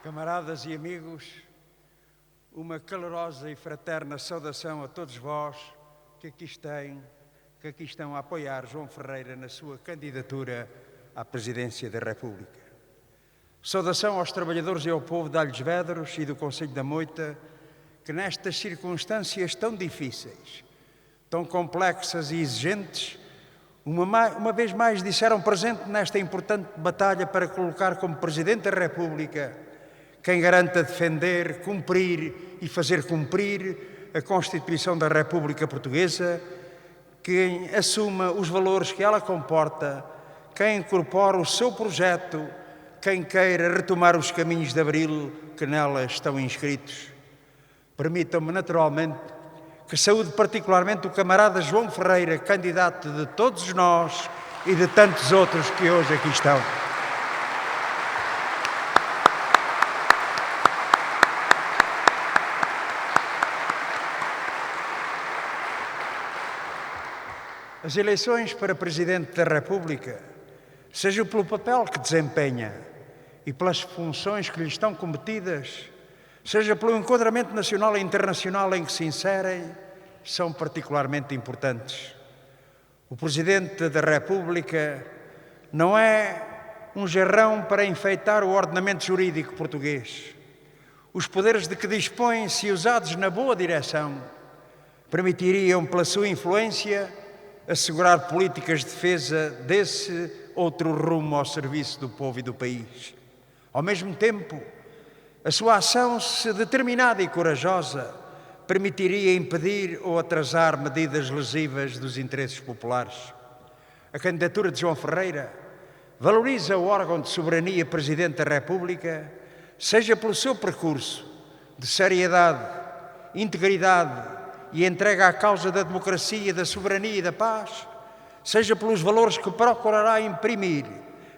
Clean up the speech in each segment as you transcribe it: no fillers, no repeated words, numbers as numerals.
Camaradas e amigos, uma calorosa e fraterna saudação a todos vós que aqui estão a apoiar João Ferreira na sua candidatura à Presidência da República. Saudação aos trabalhadores e ao povo de Alhos Vedros e do Concelho da Moita, que nestas circunstâncias tão difíceis, tão complexas e exigentes, uma vez mais disseram presente nesta importante batalha para colocar como Presidente da República quem garanta defender, cumprir e fazer cumprir a Constituição da República Portuguesa, quem assuma os valores que ela comporta, quem incorpora o seu projeto, quem queira retomar os caminhos de abril que nela estão inscritos. Permitam-me, naturalmente, que saúde particularmente o camarada João Ferreira, candidato de todos nós e de tantos outros que hoje aqui estão. As eleições para Presidente da República, seja pelo papel que desempenha e pelas funções que lhe estão cometidas, seja pelo enquadramento nacional e internacional em que se inserem, são particularmente importantes. O Presidente da República não é um jarrão para enfeitar o ordenamento jurídico português. Os poderes de que dispõe, se usados na boa direção, permitiriam, pela sua influência, assegurar políticas de defesa desse outro rumo ao serviço do povo e do país. Ao mesmo tempo, a sua ação, se determinada e corajosa, permitiria impedir ou atrasar medidas lesivas dos interesses populares. A candidatura de João Ferreira valoriza o órgão de soberania Presidente da República, seja pelo seu percurso de seriedade, integridade e entrega à causa da democracia, da soberania e da paz, seja pelos valores que procurará imprimir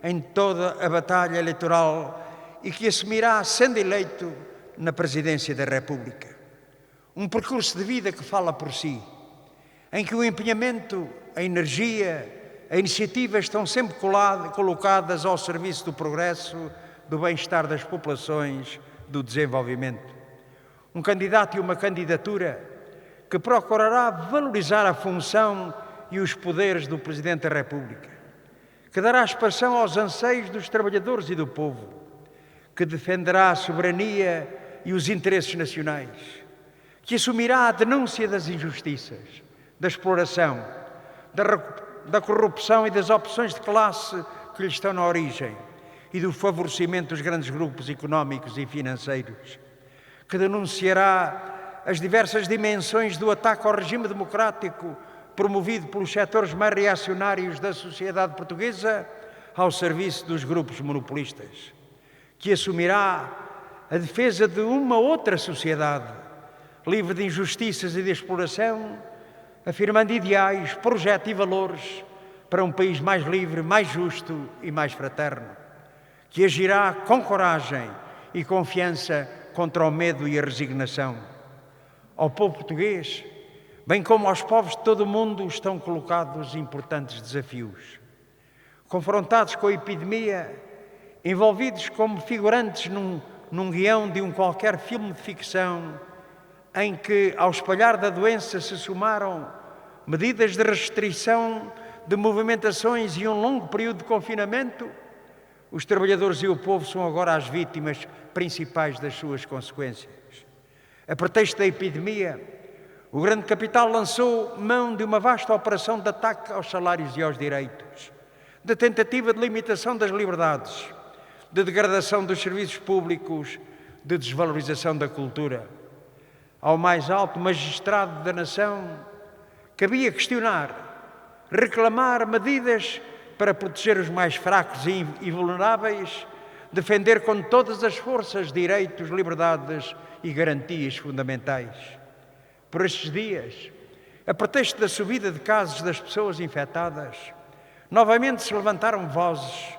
em toda a batalha eleitoral e que assumirá sendo eleito na Presidência da República. Um percurso de vida que fala por si, em que o empenhamento, a energia, a iniciativa estão sempre colocadas ao serviço do progresso, do bem-estar das populações, do desenvolvimento. Um candidato e uma candidatura que procurará valorizar a função e os poderes do Presidente da República, que dará expressão aos anseios dos trabalhadores e do povo, que defenderá a soberania e os interesses nacionais, que assumirá a denúncia das injustiças, da exploração, da corrupção e das opções de classe que lhe estão na origem e do favorecimento dos grandes grupos económicos e financeiros, que denunciará as diversas dimensões do ataque ao regime democrático promovido pelos setores mais reacionários da sociedade portuguesa ao serviço dos grupos monopolistas, que assumirá a defesa de uma outra sociedade, livre de injustiças e de exploração, afirmando ideais, projetos e valores para um país mais livre, mais justo e mais fraterno, que agirá com coragem e confiança contra o medo e a resignação. Ao povo português, bem como aos povos de todo o mundo, estão colocados importantes desafios. Confrontados com a epidemia, envolvidos como figurantes num guião de um qualquer filme de ficção, em que, ao espalhar da doença, se somaram medidas de restrição de movimentações e um longo período de confinamento, os trabalhadores e o povo são agora as vítimas principais das suas consequências. A pretexto da epidemia, o grande capital lançou mão de uma vasta operação de ataque aos salários e aos direitos, de tentativa de limitação das liberdades, de degradação dos serviços públicos, de desvalorização da cultura. Ao mais alto magistrado da nação, cabia questionar, reclamar medidas para proteger os mais fracos e vulneráveis, defender com todas as forças direitos, liberdades e garantias fundamentais. Por estes dias, a pretexto da subida de casos das pessoas infectadas, novamente se levantaram vozes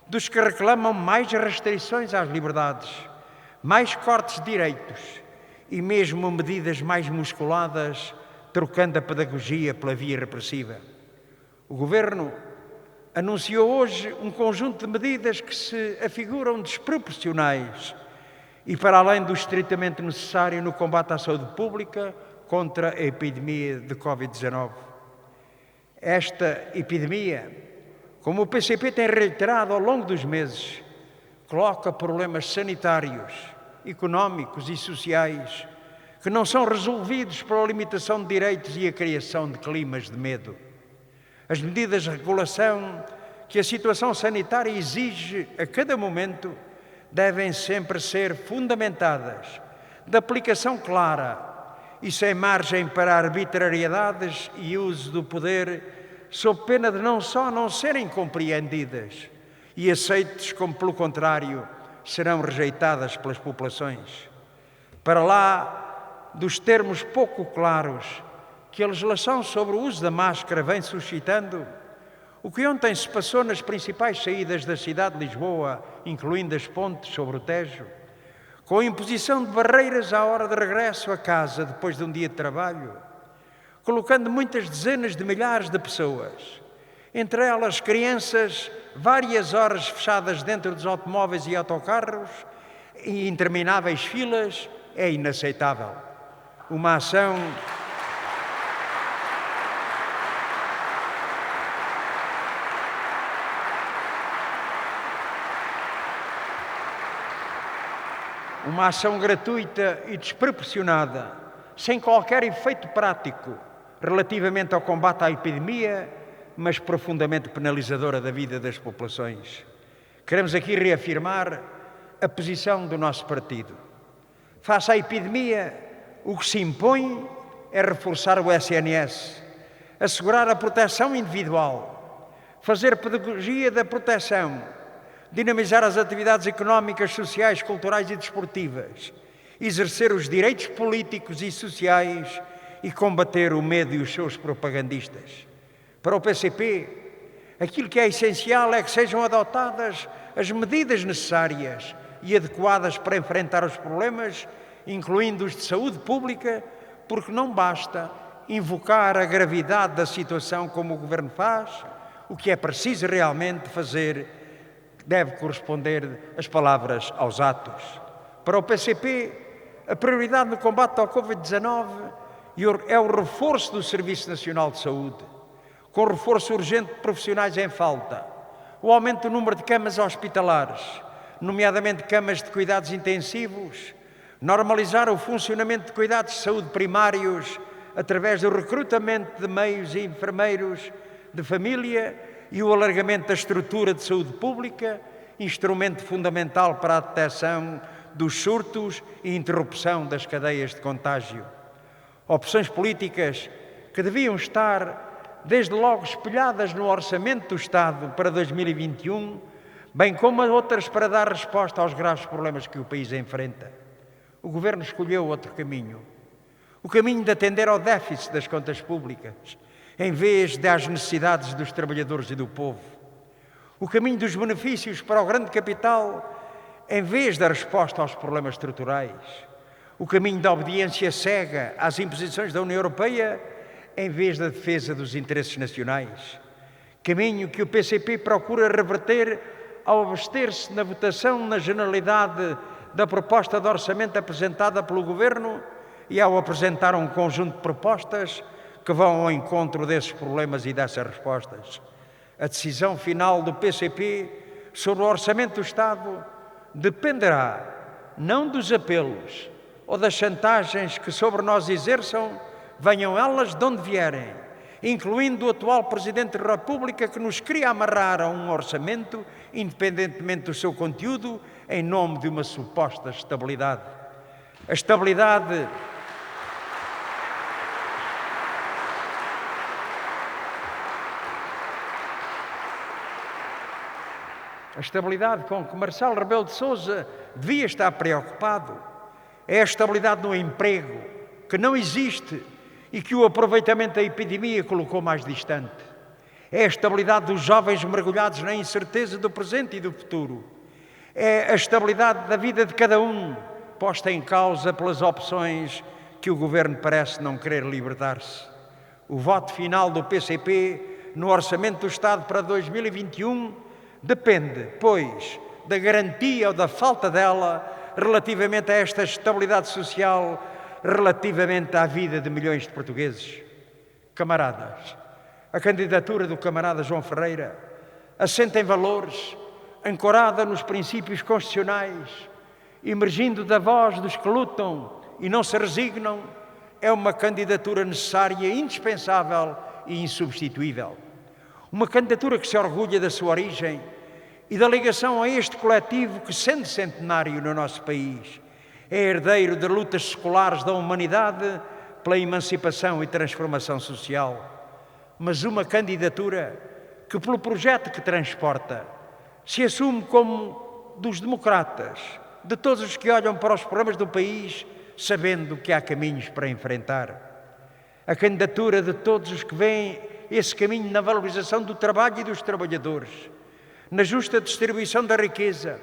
dos que reclamam mais restrições às liberdades, mais cortes de direitos e mesmo medidas mais musculadas, trocando a pedagogia pela via repressiva. O Governo anunciou hoje um conjunto de medidas que se afiguram desproporcionais e para além do estritamente necessário no combate à saúde pública contra a epidemia de Covid-19. Esta epidemia, como o PCP tem reiterado ao longo dos meses, coloca problemas sanitários, económicos e sociais que não são resolvidos pela limitação de direitos e a criação de climas de medo. As medidas de regulação que a situação sanitária exige a cada momento devem sempre ser fundamentadas, de aplicação clara e sem margem para arbitrariedades e uso do poder, sob pena de não só não serem compreendidas e aceites, como pelo contrário serão rejeitadas pelas populações. Para lá dos termos pouco claros que a legislação sobre o uso da máscara vem suscitando, o que ontem se passou nas principais saídas da cidade de Lisboa, incluindo as pontes sobre o Tejo, com a imposição de barreiras à hora de regresso a casa depois de um dia de trabalho, colocando muitas dezenas de milhares de pessoas, entre elas crianças, várias horas fechadas dentro dos automóveis e autocarros e intermináveis filas, é inaceitável. Uma ação gratuita e desproporcionada, sem qualquer efeito prático relativamente ao combate à epidemia, mas profundamente penalizadora da vida das populações. Queremos aqui reafirmar a posição do nosso partido. Face à epidemia, o que se impõe é reforçar o SNS, assegurar a proteção individual, fazer pedagogia da proteção, dinamizar as atividades económicas, sociais, culturais e desportivas, exercer os direitos políticos e sociais e combater o medo e os seus propagandistas. Para o PCP, aquilo que é essencial é que sejam adotadas as medidas necessárias e adequadas para enfrentar os problemas, incluindo os de saúde pública, porque não basta invocar a gravidade da situação como o Governo faz. O que é preciso realmente fazer deve corresponder as palavras aos atos. Para o PCP, a prioridade no combate ao Covid-19 é o reforço do Serviço Nacional de Saúde, com reforço urgente de profissionais em falta, o aumento do número de camas hospitalares, nomeadamente camas de cuidados intensivos, normalizar o funcionamento de cuidados de saúde primários através do recrutamento de meios e enfermeiros de família e o alargamento da estrutura de saúde pública, instrumento fundamental para a detecção dos surtos e interrupção das cadeias de contágio. Opções políticas que deviam estar, desde logo, espelhadas no Orçamento do Estado para 2021, bem como outras para dar resposta aos graves problemas que o país enfrenta. O Governo escolheu outro caminho, o caminho de atender ao déficit das contas públicas, em vez das necessidades dos trabalhadores e do povo. O caminho dos benefícios para o grande capital, em vez da resposta aos problemas estruturais. O caminho da obediência cega às imposições da União Europeia, em vez da defesa dos interesses nacionais. Caminho que o PCP procura reverter ao abster-se na votação na generalidade da proposta de orçamento apresentada pelo Governo e ao apresentar um conjunto de propostas que vão ao encontro desses problemas e dessas respostas. A decisão final do PCP sobre o Orçamento do Estado dependerá não dos apelos ou das chantagens que sobre nós exerçam, venham elas de onde vierem, incluindo o atual Presidente da República que nos queria amarrar a um orçamento, independentemente do seu conteúdo, em nome de uma suposta estabilidade. A estabilidade com que Marcelo Rebelo de Sousa devia estar preocupado é a estabilidade no emprego, que não existe e que o aproveitamento da epidemia colocou mais distante. É a estabilidade dos jovens mergulhados na incerteza do presente e do futuro. É a estabilidade da vida de cada um, posta em causa pelas opções que o Governo parece não querer libertar-se. O voto final do PCP no Orçamento do Estado para 2021 depende, pois, da garantia ou da falta dela relativamente a esta estabilidade social, relativamente à vida de milhões de portugueses? Camaradas, a candidatura do camarada João Ferreira assenta em valores, ancorada nos princípios constitucionais, emergindo da voz dos que lutam e não se resignam, é uma candidatura necessária, indispensável e insubstituível. Uma candidatura que se orgulha da sua origem e da ligação a este coletivo que, sendo centenário no nosso país, é herdeiro de lutas seculares da humanidade pela emancipação e transformação social. Mas uma candidatura que, pelo projeto que transporta, se assume como dos democratas, de todos os que olham para os problemas do país, sabendo que há caminhos para enfrentar. A candidatura de todos os que veem esse caminho na valorização do trabalho e dos trabalhadores, na justa distribuição da riqueza,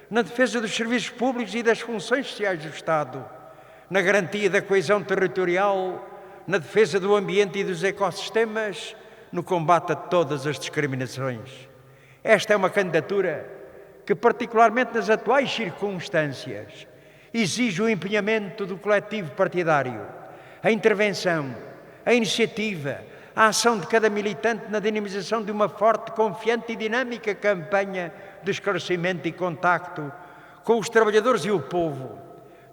na defesa dos serviços públicos e das funções sociais do Estado, na garantia da coesão territorial, na defesa do ambiente e dos ecossistemas, no combate a todas as discriminações. Esta é uma candidatura que, particularmente nas atuais circunstâncias, exige o empenhamento do coletivo partidário, a intervenção, a iniciativa, a ação de cada militante na dinamização de uma forte, confiante e dinâmica campanha de esclarecimento e contacto com os trabalhadores e o povo,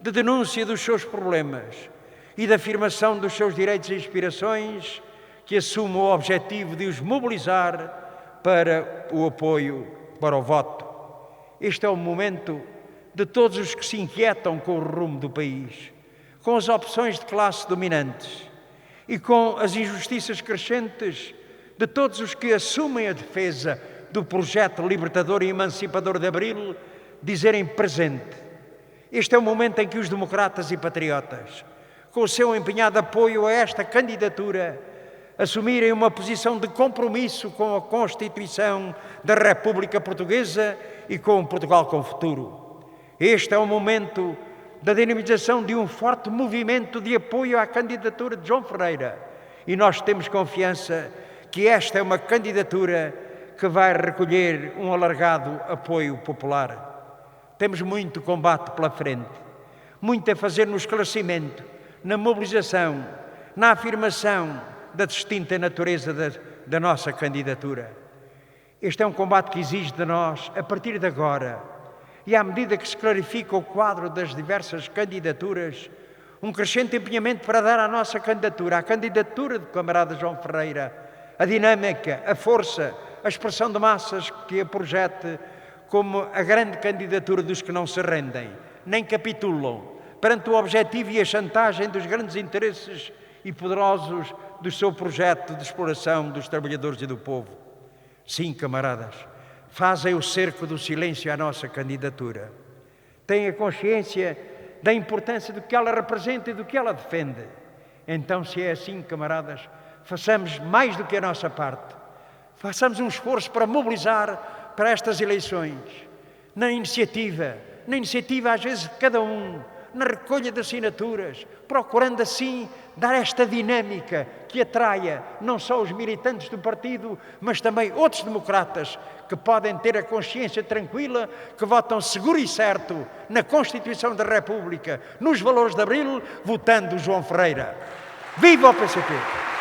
de denúncia dos seus problemas e de afirmação dos seus direitos e aspirações, que assume o objetivo de os mobilizar para o apoio, para o voto. Este é o momento de todos os que se inquietam com o rumo do país, com as opções de classe dominantes e com as injustiças crescentes de todos os que assumem a defesa do projeto libertador e emancipador de Abril, dizerem presente. Este é o momento em que os democratas e patriotas, com o seu empenhado apoio a esta candidatura, assumirem uma posição de compromisso com a Constituição da República Portuguesa e com Portugal com futuro. Este é o momento da dinamização de um forte movimento de apoio à candidatura de João Ferreira, e nós temos confiança que esta é uma candidatura que vai recolher um alargado apoio popular. Temos muito combate pela frente, muito a fazer no esclarecimento, na mobilização, na afirmação da distinta natureza da nossa candidatura. Este é um combate que exige de nós, a partir de agora, e à medida que se clarifica o quadro das diversas candidaturas, um crescente empenhamento para dar à nossa candidatura, à candidatura do camarada João Ferreira, a dinâmica, a força, a expressão de massas que a projete como a grande candidatura dos que não se rendem, nem capitulam perante o objetivo e a chantagem dos grandes interesses e poderosos do seu projeto de exploração dos trabalhadores e do povo. Sim, camaradas, fazem o cerco do silêncio à nossa candidatura. Têm a consciência da importância do que ela representa e do que ela defende. Então, se é assim, camaradas, façamos mais do que a nossa parte. Façamos um esforço para mobilizar para estas eleições, na iniciativa às vezes de cada um, na recolha de assinaturas, procurando assim dar esta dinâmica que atraia não só os militantes do partido, mas também outros democratas que podem ter a consciência tranquila, que votam seguro e certo na Constituição da República, nos valores de Abril, votando João Ferreira. Viva o PCP!